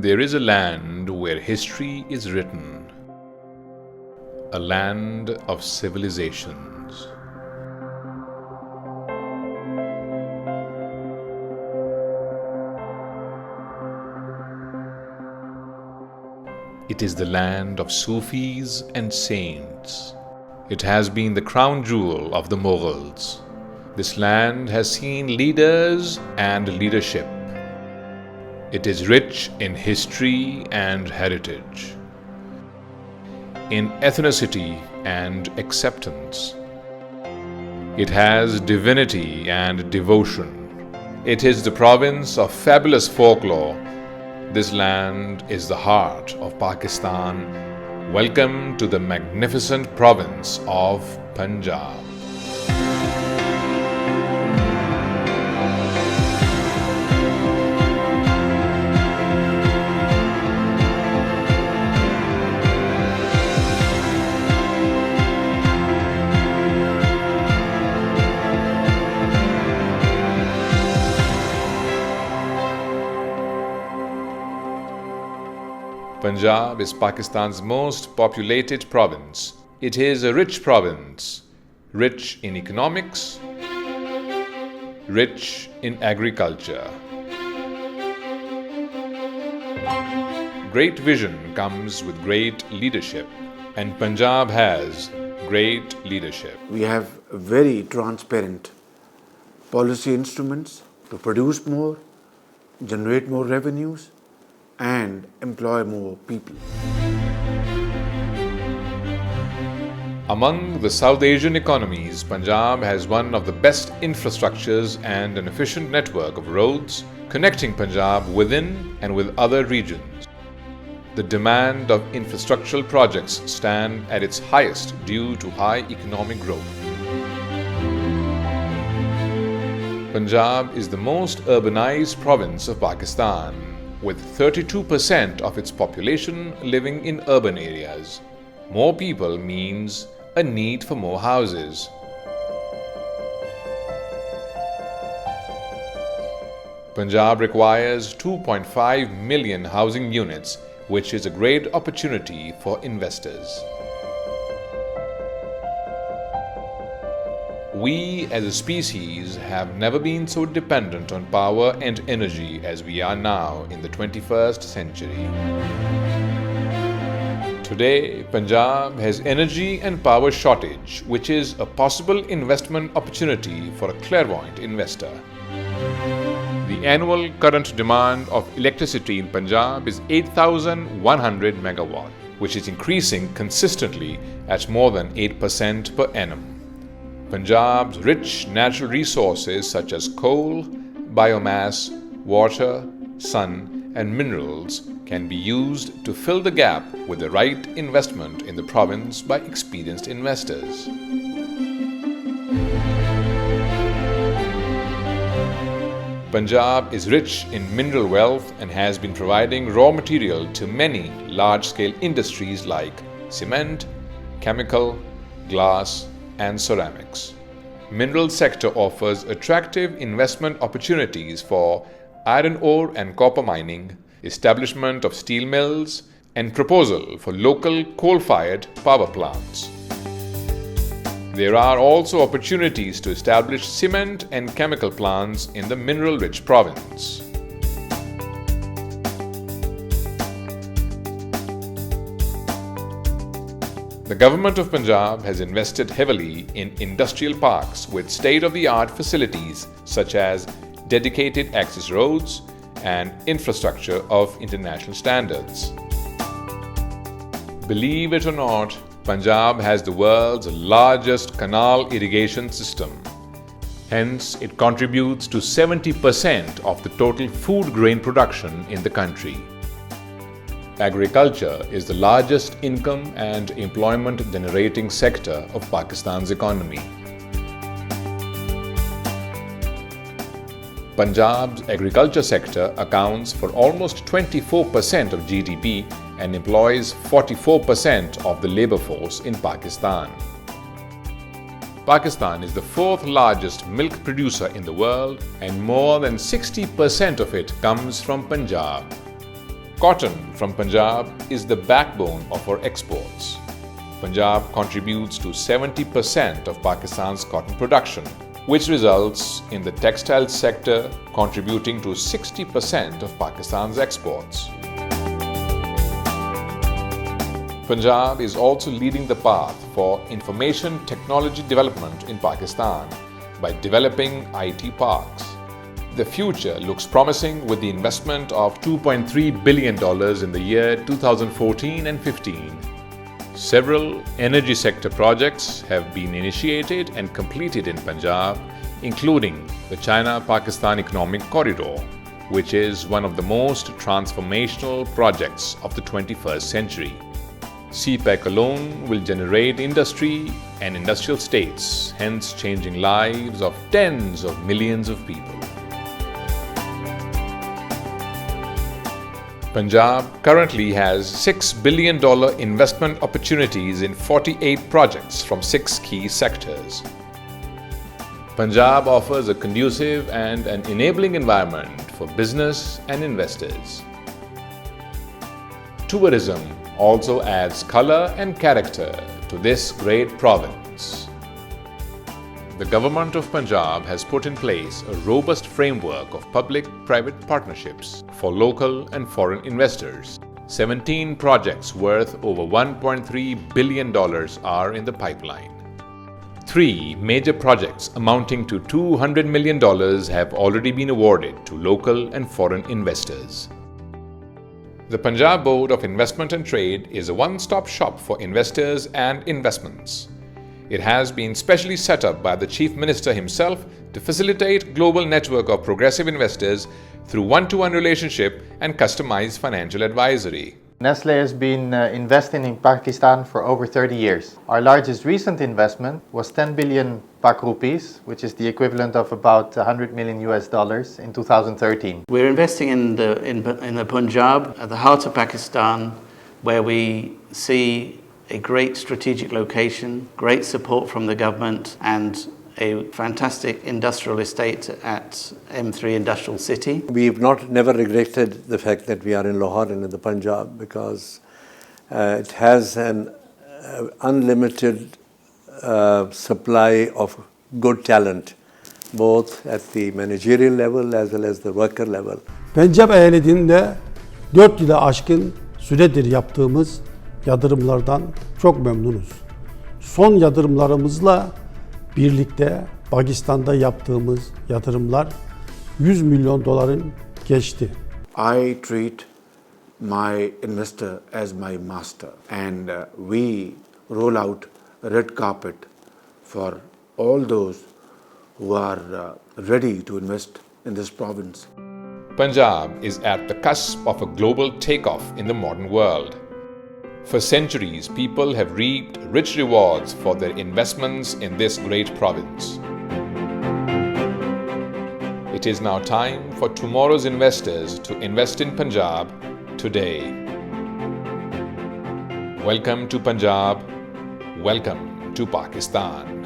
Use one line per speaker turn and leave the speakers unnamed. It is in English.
There is a land where history is written, a land of civilizations. It is the land of Sufis and saints. It has been the crown jewel of the Mughals. This land has seen leaders and leadership. It is rich in history and heritage, in ethnicity and acceptance. It has divinity and devotion. It is the province of fabulous folklore. This land is the heart of Pakistan. Welcome to the magnificent province of Punjab. Punjab is Pakistan's most populated province. It is a rich province, rich in economics, rich in agriculture. Great vision comes with great leadership, and Punjab has great leadership.
We have very transparent policy instruments to produce more, generate more revenues, and employ more people.
Among the South Asian economies, Punjab has one of the best infrastructures and an efficient network of roads connecting Punjab within and with other regions. The demand of infrastructural projects stand at its highest due to high economic growth. Punjab is the most urbanized province of Pakistan, with 32% of its population living in urban areas. More people means a need for more houses. Punjab requires 2.5 million housing units, which is a great opportunity for investors. We as a species have never been so dependent on power and energy as we are now in the 21st century. Today, Punjab has energy and power shortage, which is a possible investment opportunity for a clairvoyant investor. The annual current demand of electricity in Punjab is 8,100 megawatt, which is increasing consistently at more than 8% per annum. Punjab's rich natural resources such as coal, biomass, water, sun, and minerals can be used to fill the gap with the right investment in the province by experienced investors. Punjab is rich in mineral wealth and has been providing raw material to many large-scale industries like cement, chemical, glass, and ceramics. Mineral sector offers attractive investment opportunities for iron ore and copper mining, establishment of steel mills, and proposal for local coal-fired power plants. There are also opportunities to establish cement and chemical plants in the mineral-rich province. The government of Punjab has invested heavily in industrial parks with state-of-the-art facilities such as dedicated access roads and infrastructure of international standards. Believe it or not, Punjab has the world's largest canal irrigation system. Hence, it contributes to 70% of the total food grain production in the country. Agriculture is the largest income and employment generating sector of Pakistan's economy. Punjab's agriculture sector accounts for almost 24% of GDP and employs 44% of the labor force in Pakistan. Pakistan is the fourth largest milk producer in the world, and more than 60% of it comes from Punjab. Cotton from Punjab is the backbone of our exports. Punjab contributes to 70% of Pakistan's cotton production, which results in the textile sector contributing to 60% of Pakistan's exports. Punjab is also leading the path for information technology development in Pakistan by developing IT parks. The future looks promising with the investment of $2.3 billion in the year 2014 and 15. Several energy sector projects have been initiated and completed in Punjab, including the China-Pakistan Economic Corridor, which is one of the most transformational projects of the 21st century. CPEC alone will generate industry and industrial states, hence changing lives of tens of millions of people. Punjab currently has $6 billion investment opportunities in 48 projects from 6 key sectors. Punjab offers a conducive and an enabling environment for business and investors. Tourism also adds color and character to this great province. The government of Punjab has put in place a robust framework of public-private partnerships for local and foreign investors. 17 projects worth over $1.3 billion are in the pipeline. 3 major projects amounting to $200 million have already been awarded to local and foreign investors. The Punjab Board of Investment and Trade is a one-stop shop for investors and investments. It has been specially set up by the Chief Minister himself to facilitate global network of progressive investors through one-to-one relationship and customized financial advisory.
Nestlé has been investing in Pakistan for over 30 years. Our largest recent investment was 10 billion Pak rupees, which is the equivalent of about $100 million in 2013.
We're investing in the Punjab, at the heart of Pakistan, where we see a great strategic location, great support from the government, and a fantastic industrial estate at M3 Industrial City.
We've never regretted the fact that we are in Lahore and in the Punjab, because it has an unlimited supply of good talent, both at the managerial level as well as the worker level.
Pencap eyaletinde 4 yılı aşkın süredir yaptığımız yatırımlardan çok memnunuz. Son yatırımlarımızla birlikte Pakistan'da yaptığımız yatırımlar 100 milyon doların geçti.
I treat my investor as my master, and we roll out a red carpet for all those who are ready to invest in this province.
Punjab is at the cusp of a global takeoff in the modern world. For centuries, people have reaped rich rewards for their investments in this great province. It is now time for tomorrow's investors to invest in Punjab today. Welcome to Punjab. Welcome to Pakistan.